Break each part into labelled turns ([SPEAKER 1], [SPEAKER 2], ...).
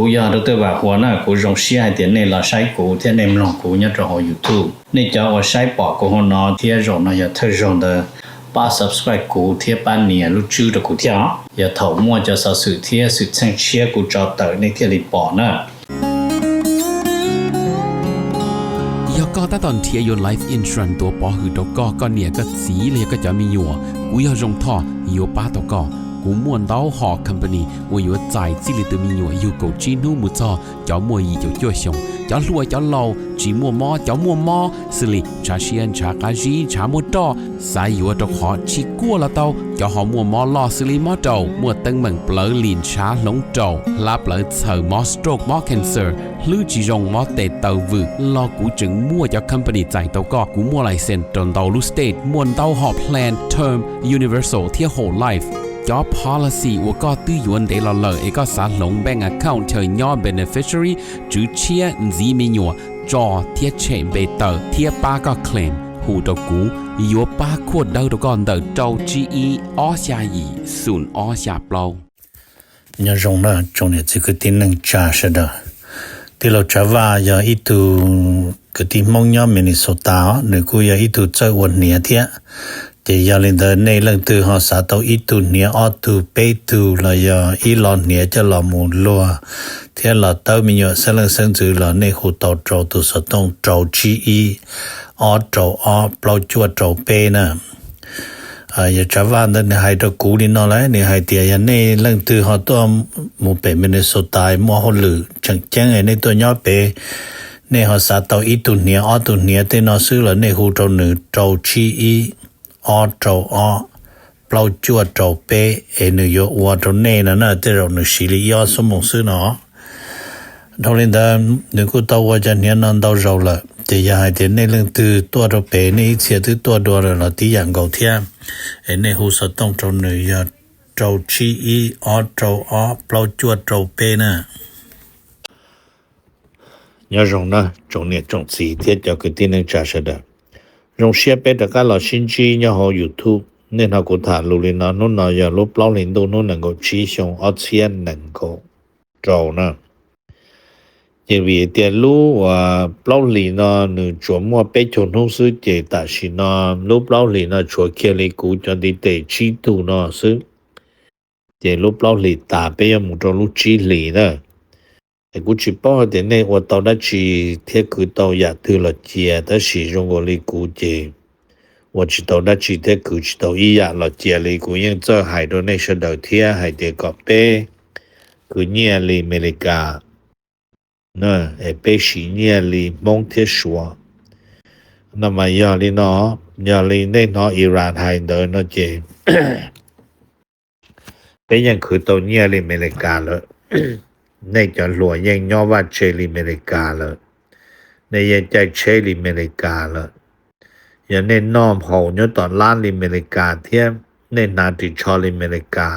[SPEAKER 1] กูยาดตัวว่าหัวหน้ากูรงเสียเดี๋ยวนี้เราใช้กูเที่ยในมลองกูเนี่ยจะหอ YouTube นี่จะว่าใช้ปอกกูหัวนอเที่ยรงนะอย่าเธอรงเดป้า subscribe กูเที่ยป้านเนี่ยรู้ชื่อตะกูเที่ยอย่าเฒ่ามั่วจะสะสื่อเที่ยสุดแสงเชียกูจอเตอในเที่ยลิปอนะ
[SPEAKER 2] ก็ตอนเทียยน Life Insurance ตัวปอหือตกก็เนี่ยก็สีเลยก็จะมีอยู่กูอยากจงท่ออยู่ป้าตกกูม่วนเต้าหอ company ว่าอยู่ใจจิลิตมีอยู่กูจีนูมุจอจ้ามัวยีจ้าจ้วชงจ้าลัวจ้าเหลาจีมัวมอจ้ามัวมอสิลิชาเชียนชากาจีชามัวตอสายอยู่ตกหอชิกัวละเต้าจ้าหอมัวมอลอสิลิมอเต้ามัวตึงเหมือนเปลือลินชาหลงเต้าลาเปลือเสือมอสโตรกมอ cancer ลือจีจงมอเตเต้าวืลอกูจึงมัวจ้า company ใจเต้าก็กูมัวไลเซนตนเต้าลูสเตทมัวเต้าหอ plan term universal เที่ย whole lifeจอ policy ว่าก็ตื้อยวนเดลเลอเอกสารลง bank account เธอย่อ beneficiary จื้อเชียจีมีหยัวจอเทียเชมเบเตอร์เทียป้าก็ claim หูตกูยัวป้าขวดเดาตก่อนเดาเจ้า GE ออชายีศูนย์ออชาเปล่า
[SPEAKER 1] อย่ารงนะจงเนี่ยจะคือที่นึงจ่าชะดะที่เราจะว่าอย่าอีตูคือที่มองย่อมินิโซตาหรือกูอย่าอีตูเจ้าวันเนี่ยเทียจะยาลินเดในเรื่องตัวหอสาตัวอีตูเนี่ยออตูเปตูละยาอีลอนเนี่ยจะละมูลัวเทียละเต้ามีอยู่เสลังเซิงจือละในหูเต้าโจตัวสต้องโจจีอีออโจออเปล่าจวดโจเปนะอย่าจะว่าในให้ตัวกูนี่นอเลยในให้เตียในเรื่องตัวหอตัวมูเปมินโซตายมัวหลือจังแจ้งในตัวย่อเปในหอสาตัวอีตูเนี่ยออตูเนี่ยเตนอซื้อละในหูโจหนึ่งโจจีอีออโจออเปล่าจวดโจเปเนยวัวโจเน่นะเตเราหนึ่งสิริยอสมองซื้อเนาะทอลินดาหนึ่งกูตัวว่าจะเนี่ยนั่นตัวเราละจะยาให้เดี๋ยวในเรื่องตัวโจเปในเสียตัวเราที่อย่างเก่าเทียในหูสต้องโจหนึ่งยาโจชีอีออโจออเปล่าจวดโจเปนะยารงนะจงเนี่ยจงสีเทียจะคือที่นึงจ่าเสด็จ用些别的个老新机也好 YouTube 那他个他路里那侬那要路老领导侬能够起上而且能够做呢因为电路啊老里呢你做么被传统是的但是呢路老里呢做起来古叫的得起度呢是的路老里大被要么做路机里呢กูchỉ bảo đến nay 我到那去贴古到呀对了接但是用我的估计我知道那去贴古知道一呀了接了古因这海多那些到贴海的个背古年里美利加那背是年里蒙贴说那么要里呢要里那呢伊朗海的那接背人古到年里美利加了ในจะหลวงยังย่อว่าเชลิเมริกาเลยในยังใจเชลิเมริกาเลยอย่างในน้อมเขาเนี่ยตอนล้านลิเมริกาเทียมในนาติชอลิเมริกา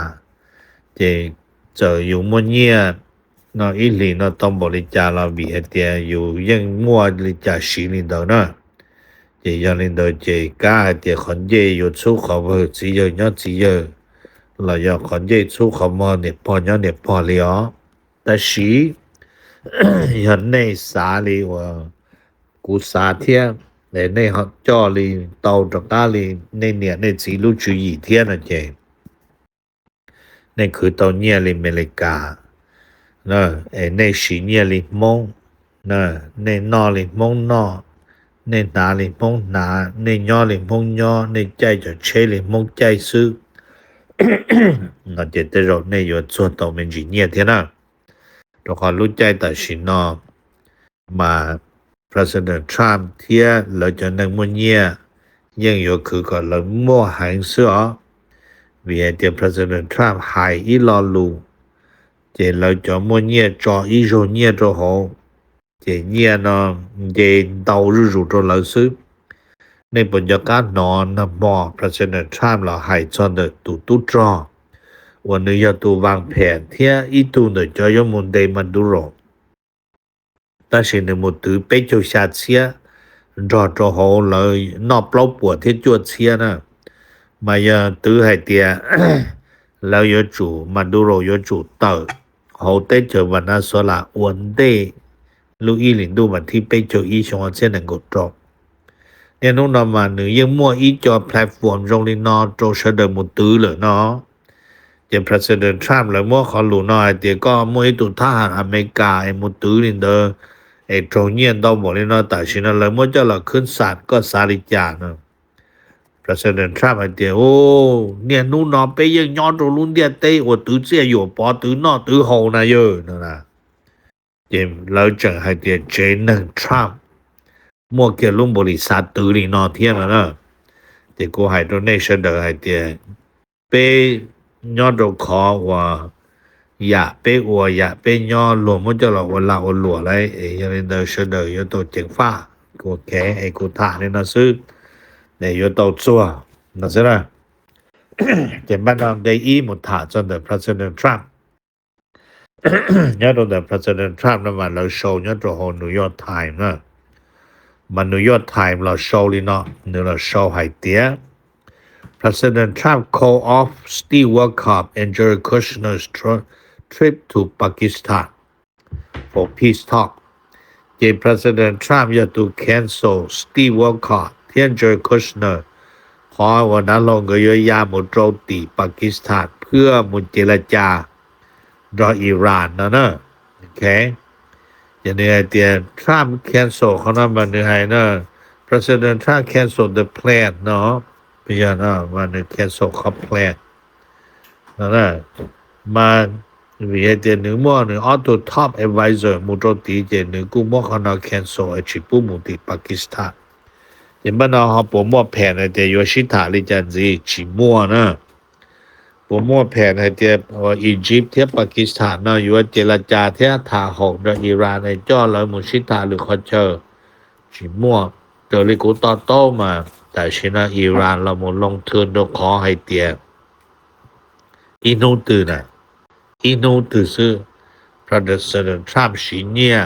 [SPEAKER 1] จะอยู่มั่วเนี่ยนออีหลีนอต้องบริจาคเราบีเตียอยู่ยังมั่วบริจาคสีลินเดอร์นะจะยังลินเดอร์จะก้าเตียคนเย่อยู่สู้เขาเพื่อจีเยอะเนี่ยจีเยอะเราอยากคนเย่สู้เขามาเนี่ยพอเนี่ยพอเลยอ๋อ但是人内啥里我古啥天内叫里到这家里那年那记录注意天了去那去到年里美利加那那是年里蒙那哪里蒙哪那哪里蒙哪那鸟里蒙鸟那在着车里蒙在是那这的肉那有做到们几年天了เราขอรู้ใจแต่ชินอมา President Trump เทียเราจะนั่งมั่วเนี่ยยังอยู่คือก็เรามั่วหายเสือวิเดีย President Trump หายอีลอลูเจเราจะมั่วเนี่ยจออีโรเนี่ยจะหอเจเนี่ยนะเจดาวรู้จะเราซื้อในบรรยากาศนอนนะมอ President Trump เราหายจนเดือดตุจอวันนี้要ตัววางแผนเที่ยอีตัวเนี่ยจะยมุนเดมันดูรอแต่สิ่งที่มุตือไปเจ้าชาเชียรอจะหอเลยนอบเปล่าปวดที่จวดเชียนะมาอย่าตื้อให้เตียแล้วยจูมันดูรอยจูเตอร์ข好的就问他说了问题录音领度问题被就医生才能够做เนี่ยนู้นมาหนึ่งยังมั่วอีจอแพลตฟอร์มตรงนี้นอโจเสดมุตือเลยเนาะเดี๋ยว President Trump เลยมั่วเขารู้น้อยเดี๋ยวก็มั่วตุทหารอเมริกาไอ้มุตือนี่เด้อไอ้ตรงเงี้ยต้องบอกเลยเนาะแต่ชินะเลยมั่วจะเราขึ้นศาลก็สาริจาเนาะ President Trump ไอ้เดี๋ยวโอ้เนี่ยนู้นไปยังย้อนตรงนู้นเดียเต้ว่าตือเสียอยู่ปอตือนอตือโหนะเยอะนะเดี๋ยวเราจะให้เดี๋ยวเจนึง Trump mua kia luôn bồi sát tử lý nó thiên là thì cô hay donation được hay thì bê nhỏ đồ khó và dạ bê nhỏ luôn muốn cho là là lùa lấy cho nên donation được yếu tố chính pha của cái hay của thả nên nó sư để yếu tố chua nó sẽ là thì bắt đầu đây ý một thả cho the President Trump nhớ đồ the President Trump nó mà lời show nhớ đồ hồ New York Times nữa mà New York Times เรา show เลยเนาะเรา show ให้เตี้ย President Trump call off Steve Witkoff and Jared Kushner's trip to Pakistan for peace talk เจ President Trump อยากto cancel Steve Witkoff เที่ย Jared Kushner ขอวันนั้นลงก็ยามุโจมตีปากีสถานเพื่อมุเจรจารออิหร่านนะโอเคอย่างนี้เดีย Trump cancel เขานั้นมันนี่ให้นะ President Trump cancel the plan เนาะพี่นะมัน cancel เขา plan นะมาวิเดียนึงมั่วนึง auto top advisor มุโจตีเจนึงกูมั่วเขานะ cancel ไอ้ชิปุมุติปากีสถานอย่างบ้านเราเขาปมั่วแผนเดียโยชิตาลิจันซีชิมั่วนะปมั่วแผนให้เดียอียิปต์เทียบปากีสถานเนาะอยู่เจรจาเทียทาหกกับอิหร่านในจ้อแล้วมุชิตาหรือคอเชอร์ชิมั่วเจอลิกูต่อโต้มาแต่ชินะอิหร่านเราหมดลงทุนโดยขอให้เดียอินูตื่นอินูตื่นซื้อ President Trump ชิเนี่ย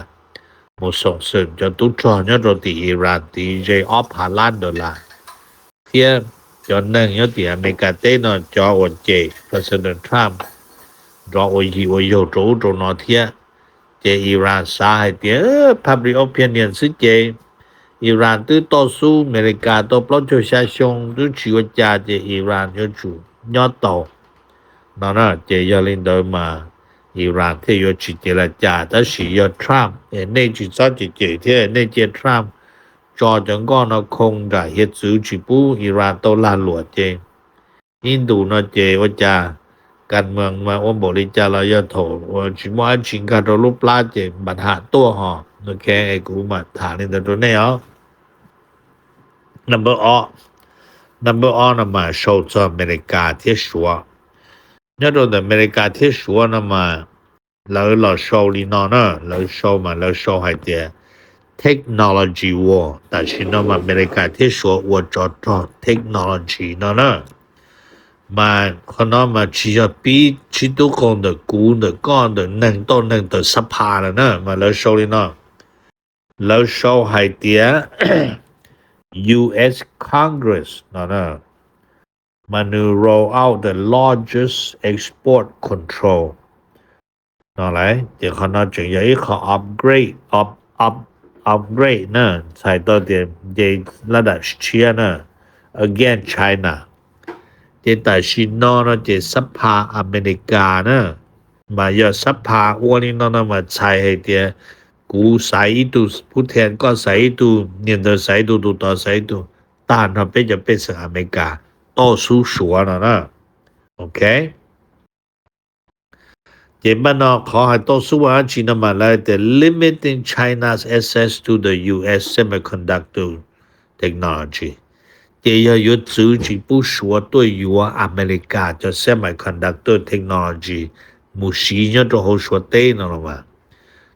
[SPEAKER 1] มุส่งสึกจะตุ้จอเนี่ยโดยที่อิหร่านที่เจออฟฮาลันดอลลาร์เทียจนนึงยติอเมริกาเต้นจอวันเจ President Trump รอโยโยโจโจนอเทียเจอิหร่านสาให้เตียpublic opinion สิเจอิหร่านตื้อต่อสู้อเมริกาต่อปล้นโจชาชงตื้อชีวจาเจอิหร่านยจูยอดต่อนั่นเจยลินเดอมาอิหร่านที่ยจิเจรจาแต่สิยอ Trump ในจิตเจที่ในเจ Trumpจอจังก็นะคงจะเฮ็ดซื้อจิปูอิหร่านตลาดหลวงเจอินดูนะเจว่าจะการเมืองมาว่าบริจาคเราอย่าโถว่าจิว่าจิงการรูปลาเจบัดหาตัวหอโอเคไอ้กูมาถามนี่ตัวนี้อ๋อ number all นะมาโชว์จากอเมริกาที่ชัวเนี่ยตัวอเมริกาที่ชัวนะมาเราโชว์ลีนอนะเราโชว์มาเราโชว์ให้เดียTechnology war 但是呢嘛อเมริกาที่说我找到 technology 呢มาคนนั้นมาชีจะปีชีตุกง的股的干的能到能的สภา了นะมาแล้วโชว์เลยนะแล้วโชว์ให้เดีย US Congress นะมัน roll out the largest export control นั่นแหละเดี๋ยวเขาน่าจะยังอีกเขา upgrade นะใส่ตัวเดียวเจระดับเชียนะ again China เจแต่ชินอนะเจสภาอเมริกานะมาเยอะสภาอ้วนนี่นะมาใช้ให้เดียกูใส่ดูผู้แทนก็ใส่ดูเนี่ยเดินใส่ดูต่อใส่ดูต้านทำเป็นจะเป็นสหอเมริกาต่อสู้ชัวนะโอเคเจมันนอขอให้ต่อสู้ว่าจีนมาแล้วแต่ limiting China's access to the US semiconductor technology เจ要有自己不说对于อเมริกาจะ semiconductor technology มุสีเนี่ยจะ好说对นะ了嘛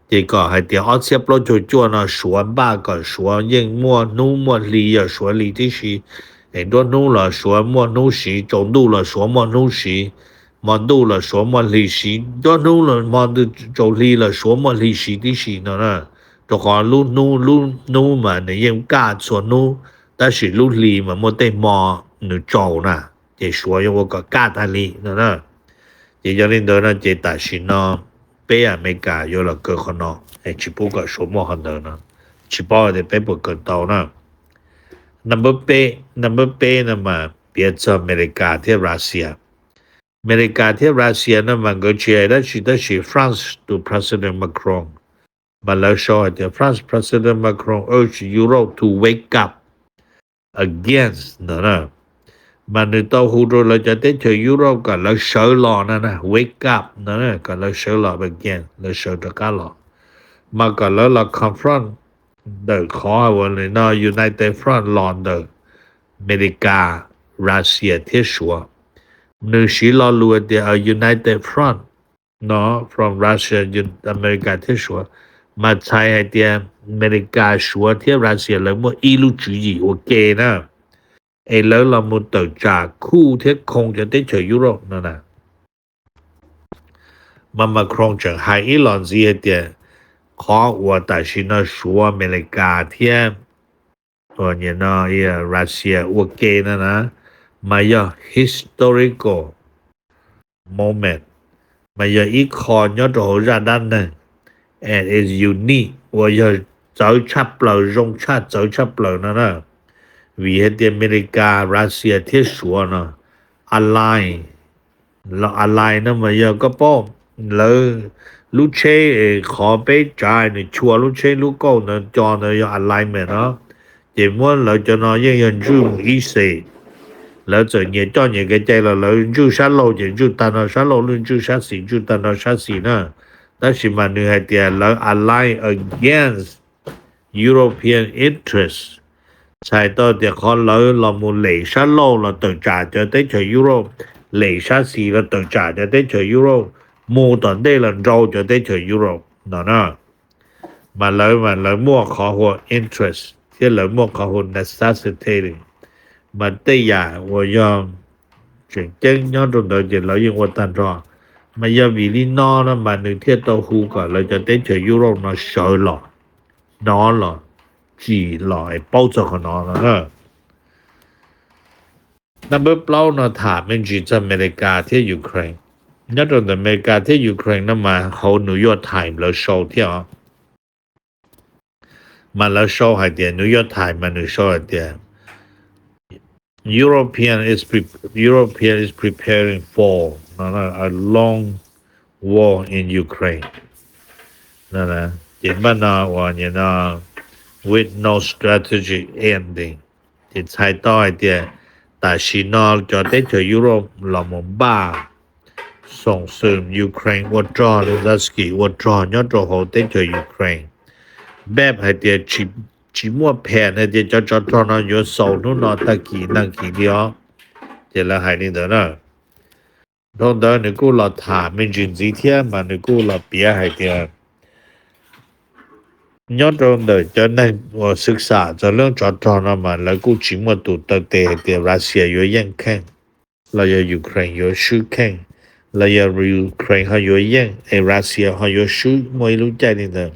[SPEAKER 1] เจก็ให้เดี๋ยวเอาเสียบรถจ่วนๆนะสวนบ้าก็สวนยิ่งมั่วนู่มั่วลีอ่ะสวนลีที่สิไอ้ตัวนู่ละสวนมั่วนู่สิจงดูละสวนมั่วนู่สิมันดูละสวนมั่วลีสิตัวนู่ละมันดูจงลีละสวนมั่วลีสิที่สินะตัวก่อนลู่นู่มาเนี่ยยังกล้าสวนนู่แต่สิลู่ลีมันไม่ได้มอหนูโจนะเจสวนยังว่าก็กล้าทะลีนะเจจะเล่นเดินนะเจตัดสินเนาะเป ပေးအမေရိကာရောလကခနောချပူကရှုမောဟန်ဒနာချပေါ်တဲ့ပေပကတော့နာnumber pay နမှာပြတ်အမေရိကာတဲ့ရုရှားအမေရိကာတဲ့ရုရှားနမှာကချေရရှိ France to President Macron Malaysia the France President Macron urged Europe to wake up against นะมันต้องฮูโรเราจะได้เจอยุโรปกับเราเชื่อหลอนะ wake up นะกับเราเชื่อหลอ again เราเชื่อตะกาหลอมากับเรา confront the ขอวันนี้นะ United Front หลอนเดออเมริการัสเซียเที่ชัวนึกสิเรารู้เดียว United Front เนาะ from Russia อเมริกาเที่ชัวมาใช้ให้เดียอเมริกาชัวที่รัสเซียเลยมั่วอีลูจุยโอเคนะไอ้แล้วเรามุตจากคู่ที่คงจะได้เจอยุโรปนั่นน่ะมันมาคงจะให้อีหลอนสิเดียขอว่าแต่ชินะชัวอเมริกาเที่ตัวเนี่ยนะไอ้รัสเซียโอเคนะมาอย่า historical moment มาอย่าอีคอนยอดโหราด้านนึงand is unique ว่าอย่า走插流用插走插流นะvì hết tiền America Russia thiết số nó align nó mà giờ có bao lỡ lúc chế khó bế trái này chua lúc chế lúc câu nó cho nó giờ alignment nó chỉ muốn lỡ cho nó dân dùng ý sĩ lỡ cho nhiều cho nhiều cái chạy là lỡ chú sát lô chỉ chú ta nó sát lô luôn chú sát xỉ chú ta nó sát xỉ nữa đó chỉ mà người hết tiền lỡ align against European interests sai to thì khó lỡ là một lệ sát lô là tự trả cho tới cho Europe lệ sát xì là tự trả cho tới cho Europe mua tận đây là râu cho tới cho Europe đó mà lỡ mua khó hồ interest thì lỡ mua khó hồ necessity mà tây giả của do chuyện chân nhớ trong đời thì lỡ dùng qua tàn rõ mà do vì lý nó mà nữ thiết tàu hù cả lỡ cho tới cho Europe nó sợ lọ nó là chỉ lại bao giờ của nó nữa number bao nó thả mình chỉ cho America thế Ukraine nhất là America thế Ukraine nó mà hậu New York Times là show thế mà là show hay tiền New York Times mà nó show hay tiền European is preparing for a long war in Ukraine nè chỉ mà nó và như nó with no strategy ending thì sai to thì tại China cho tới cho Europe là một baส่งเสริม Ukraine withdraw Zelensky withdraw ย้อนตัวโหtới cho Ukraine แบบให้เดียชิมัวแผนให้เดียจะตอนนั้นอยู่ส่งนู่นนอตะกี้นั่งกี่เดียวเดี๋ยวละให้นี่เด้อนะตอนนั้นนี่กูเราถามมันจริงสิเที่ยมันนี่กูเราเปียให้เดียย้อนตรงเด้อจะในศึกษาจะเรื่องจอดตอนนั้นมันแล้วกูชิมัวตุตะเตะเดียรัสเซียอยู่ยังแข่งแล้วยูเครนอยู่ชื่อแข่งแล้วยูเครนเขาอยู่ยังไอ้รัสเซียเขาอยู่ชื่อไม่รู้ใจนี่เด้อ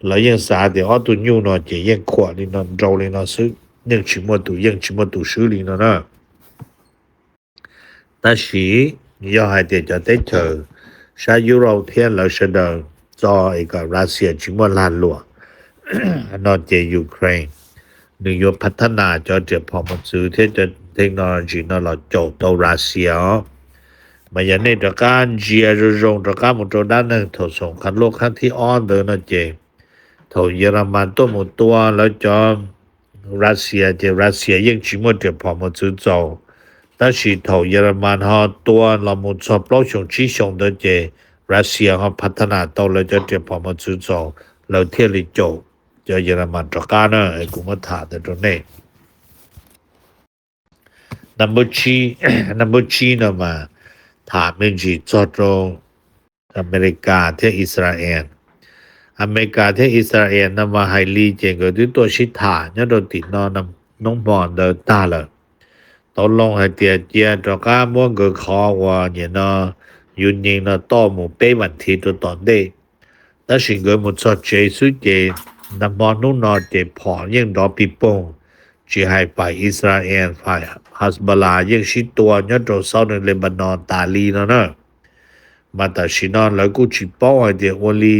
[SPEAKER 1] แล้วยังสาเดี๋ยวตุนอยู่เนาะจะยังขวานี่เนาะเราเลยเนาะซื้อยังชิมัวตุชื่อนี่เนาะนะแต่สิ要ให้เดี๋ยวจะได้เจอชายุโรปเทียนแล้วเสดอจอไอ้กับรัสเซียชิมัวลานหลวงนอกจากยูเครนนึกพัฒนาจอจะพอมาซื้อที่จะเทคโนโลยีเนาะเราโจทย์ตัวรัสเซียมาอย่างในตระการเจียรงตระการหมดด้านนึงถอดส่งคันโลกคันที่อ้อนเดินนะเจถอดเยอรมันตัวหมดตัวแล้วจอรัสเซียยังชิมัวจะพอมาซื้อโจ但是ถอดเยอรมันฮะตัวเราหมดสอบโลกส่งชี้ส่งเดินเจรัสเซียฮะพัฒนาตัวแล้วจะพอมาซื้อโจเราเที่ยวโจจะเยอรมันตระการนะไอ้กูมาถามแต่ตรงนี้ number 3นะมาถามมันจีจอดตรงอเมริกาที่อิสราเอลอเมริกาที่อิสราเอลนะมาให้ลีเจงก็ด้วยตัวชิถาเนี่ยโดนติดน้องบอลเดินตาเลยตอนลงให้เตียเจียตระการม่วงก็ขอว่าเนี่ยนะยุนยิงนะต่อหมู่เป้วันทีตัวตอนได้แต่สิ่งเกิดหมดสอดเจสุเจน้ำบอลนู่นนอเจพอยังดอปีโป้งจีให้ฝ่ายอิสราเอลฝ่ายฮัสบาลายังชิดตัวย้อนตัวเศร้าในเลบานอนตาลีนะ มาตาชินอนแล้วกูจิป้อเดียโอลี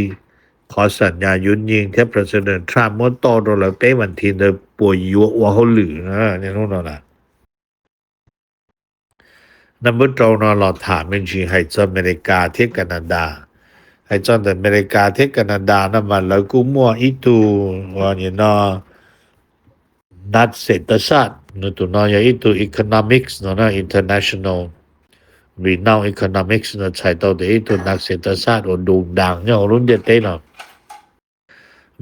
[SPEAKER 1] ขอสัญญายุนยิงเทพประธานทรัมป์มดต่อโดแล้วเป้วันทีเดป่วยยัวเขาหรือนะเนี่ยนู่นน่ะนับเมื่อตรงนอนหลอดถามเป็นชีให้จอเมริกาที่แคนาดาให้จออเมริกาที่แคนาดานั่นมันแล้วกูมั่วอีตูว่าเนี่ยนะนัดเศรษฐศาสตร์นู่นตัวนอยอีตู economics เนาะนะ international renowned economics เนาะใช้ตัวเดียวตัวนักเศรษฐศาสตร์โด่งดังเนี่ยรุ่นเดียวเต้เนาะ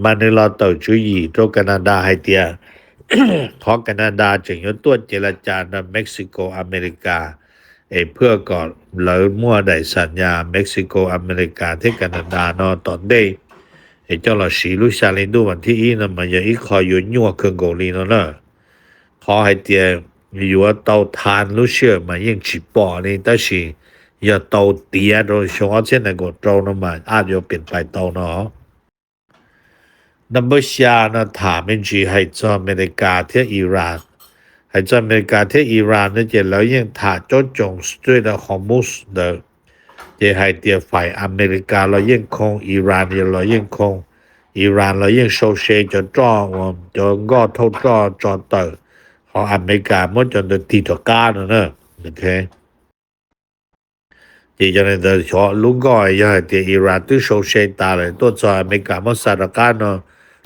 [SPEAKER 1] มันในเราต่อจุยีตัวแคนาดาให้เตีย ขอแคนาดาจึงยกตัวเจรจาในเม็กซิโกอเมริกาเพื่อก่อนแล้วมั่วได้สัญญาเม็กซิโกอเมริกาที่แคนาดาเนาะตอนได้เจ้าเราสีลุชาลินดูวันที่นะมันยังอีกขออยู่ยั่วเครื่องโกลีเนาะนะขอให้เตียอยู่ว่าเตาทานรู้เชื่อมายิ่งฉิปอนี่แต่สิอย่าเตาเตียโดยช่วงเช่นนั้นก็เตานะมันอาจจะเปลี่ยนไปเตาเนาะนับชานะถามเป็นจีให้จออเมริกาที่อิหร่านให้จออเมริกาที่อิหร่านเนี่ยจะแล้วยังถาจดจงสตรีทฮอร์มุสเดอจะให้เตียฝ่ายอเมริกาเรายังคงอิหร่านเรายังคงอิหร่านเรายังโซเชจะจ้องจะก็เท่าจ้อจอเตอของอเมริกามันจนตีตกานะโอเคที่จะได้ชอลุงก็อย่าให้เตียอิหร่านที่โซเชตาเลยตัวจออเมริกามันสารการเนาะ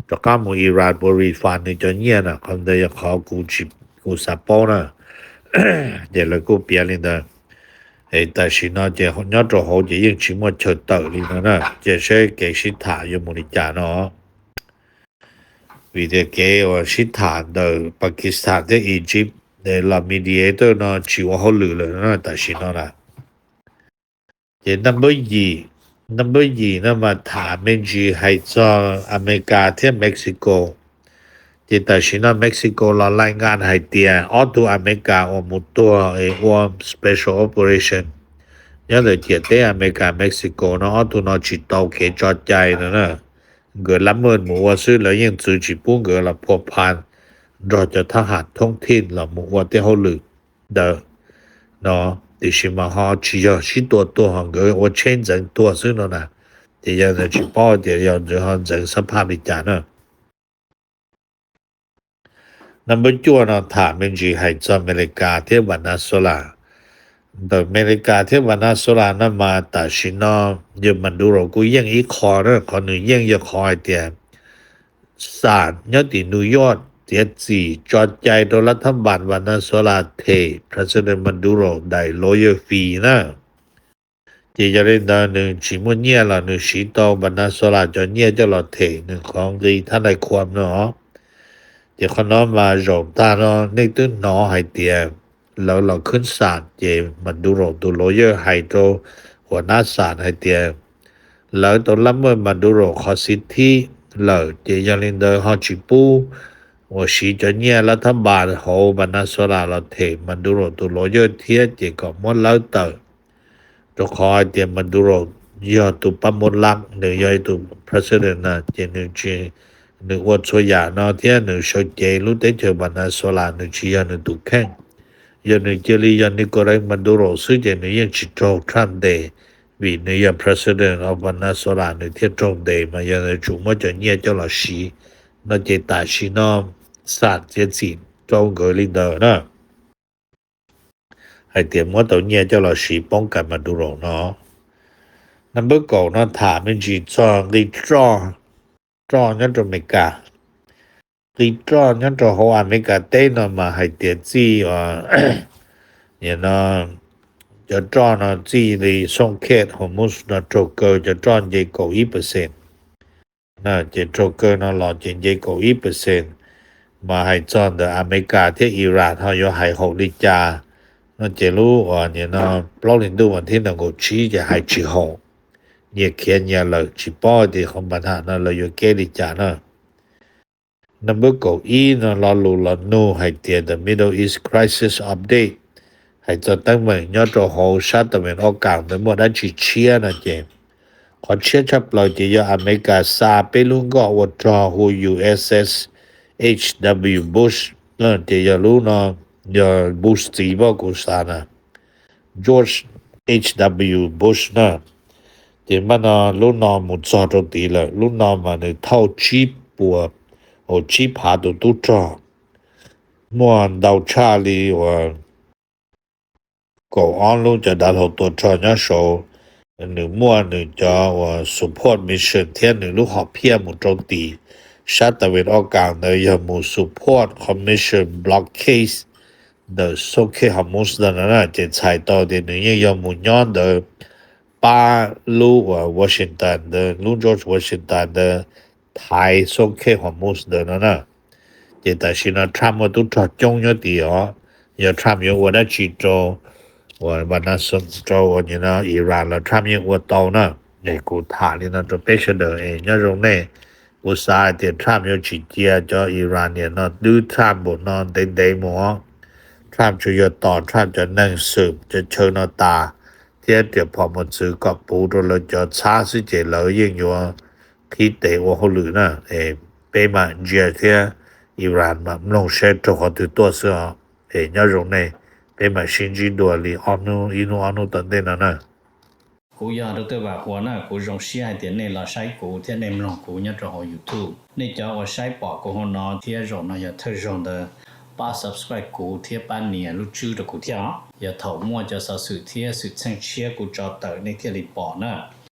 [SPEAKER 1] ตกามูอิหร่านบริฟานนี่จะเงี้ยนะคนเดียวเขากูสาปอนะเดี๋ยวแล้วกูเปลี่ยนเลยนะแต่สินะเจ้าเนี่ยจะเขาจะยังชิมว่าเชิดเตอร์เลยนะจะใช้เกสิถาอยู่มุนิจาเนาะวิธีเกว่าสิถาเดอปากีสถานเดอียิปต์เดลามีเดียเตอร์เนาะชิว่าเขาหรือเลยนะแต่สินะนะเจ้าnumber 2นะมาถามเป็นจีให้จออเมริกาที่เม็กซิโกเจ้าแต่สินะเม็กซิโกเรารายงานให้เตียออตัวอเมริกาอมุตัวspecial operation ยังเลยเจียเตอเมริกาเม็กซิโกเนาะตัวเนาะจิตเตาเกจอดใจนะเกิดละเมิดหมู่ว่าซื้อแล้วยังจื้อจิปุ้งเกิดละพบพานรอจะทหารท้องถิ่นละหมู่ว่าที่เขาลึกเด้อเนาะที่สิมาหาชิยชิตัวหังเกิดว่าเช่นจังตัวซึ่งเนาะนะที่ยังจะจิป้อเดี๋ยวยังจะหันจังสภาพวิจารณ์นะnumber 2เนาะถามเป็นจีให้จออเมริกาที่วานาโซลาอเมริกาที่วานาโซลานะมาตัดสินยมันดูเรากูยังอีกขอนะขอหนึ่งยังจะขอเตียศาลยตินิวยอร์กเตียจีจอดใจโดยรัฐบาลวานาโซลาเทประธานมันดูเราได้ lawyer fee นะที่จะได้ดำเนินชิมุเนี่ยละหนึ่งสีตวานาโซลาจอเนี่ยจะเราเทหนึ่งของดีท่านได้ความเนาะเดี๋ยวเขาน้อมาโจมตาเนาะในตื้นเนาะให้เตียแล้วเราขึ้นศาลเจมันดูโรตัวลอเยอร์ไฮโดรหัวหน้าศาลให้เตียแล้วตัวละเมิดมันดูโรขอสิทธิแล้วเจยังลินเดอร์ฮอจิปูว่าสีจะเนี่ยรัฐบาลโหบรรณาสราเราเทมันดูโรตัวลอเยอร์เทียเจก็หมดแล้วเตอตัวขอเตียมันดูโรยอตุปมดลักหรือยอตุพระเสด็จนะเจนึงจีนึกว่าช่วยเนาะเทียนึงโชเจรู้ได้เจอบรรณาสรานึงชียนึงตุแข่งยันเจลียันนิโคลัยมันดูโรซึ่งจะนึยังจิตโตทรัมเดวินยัง president of Venezuela นึที่ตรงเดมายันจุมาจะเนี่ยเจ้าละชีน่าจะตาชีน้อมศาสตร์เจสิตรงเกลินเดอร์นะให้เตรียมว่าตัวเนี่ยเจ้าละชีป้องกันมันดูโรเนาะนับเบิกก่อนนะถามเป็นจีจองดีจอนั่นจะไม่กาดีจอนั่นจะหัวอเมริกาเต้นมาให้เตียจีเนี่ยนะจะจอนะจีลีส่งเขตของมุสนะโจเกอร์จะจอนเยโก1%นะจะโจเกอร์นะหลอดเยโก1%มาให้จอนเดออเมริกาที่อิหร่านเขาอยู่ให้6ลิจานะจะรู้ว่าเนี่ยนะปลอลินดูวันที่1ก็ชี้จะให้ชี้6เนี่ยเขียนเนี่ยเลยชี้ป้อที่ของปัญหานะเราอยู่เกลิจานะnumber 9นะเรารู้เราโน้ให้เตีย The Middle East Crisis Update ให้จะตั้งเหมือนยอดโหชาติตะวันออกกลางแต่หมดได้ชี้เชียนะเจขอเชียชับเราจะยออเมริกาซาไปลุงก็วดรอหู USS H.W. Bush นั่นจะรู้เนาะยอ Bush ตีบอกกูสานะ George H.W. Bush นะ这么呢路那没找着地了路那嘛呢套起步我起爬都找莫到查里我go on 路就到好多找那时候你莫你叫我 support mission 天你路好偏没着地ชาติตะวันออกกลางเนี่ยยังมู support commission block case 的 soke hamus 的呢这才到的呢ยังมูย้อน的巴路Washington 的路 George Washington 的台 soke hamus 的呢这但是呢 Trump 都找中央的哦要 Trump 有我的去做我把那送做我呢伊朗了 Trump 有我到呢那个他的那就必须的那种呢อุตสาหเตียทรัมป์อยู่จีเจียจออิหร่านเนี่ยนะดูทรัมป์บ่นอนเดๆหมอทรัมป์ช่วยต่อทรัมป์จะนั่งสืบจะเชิญตาเทียเดี๋ยวพอมันซื้อกับปูตัวเราจะช้าสิเจเรายิ่งอยู่คิดแต่ว่าเขาหรือนะไปมาเจียเทียอิหร่านมาลงเชตตัวตัวเสือเนี่ยตรงนี้ไปมาชินจีตัวลีอนุอินุอนุตันเดนะนะ
[SPEAKER 3] cú giờ được tôi bảo của nó cú dùng xe tiền này là sai cú thế nên lòng cú nhớ cho họ YouTube nên cho họ sai bỏ của họ nó thì rồi nó giờ thay rồi đó ba subscribe cú thì ba nè lúc chưa được cú theo giờ thầu mua cho sự thì sự sang chia cú cho tới nên thì bỏ nữa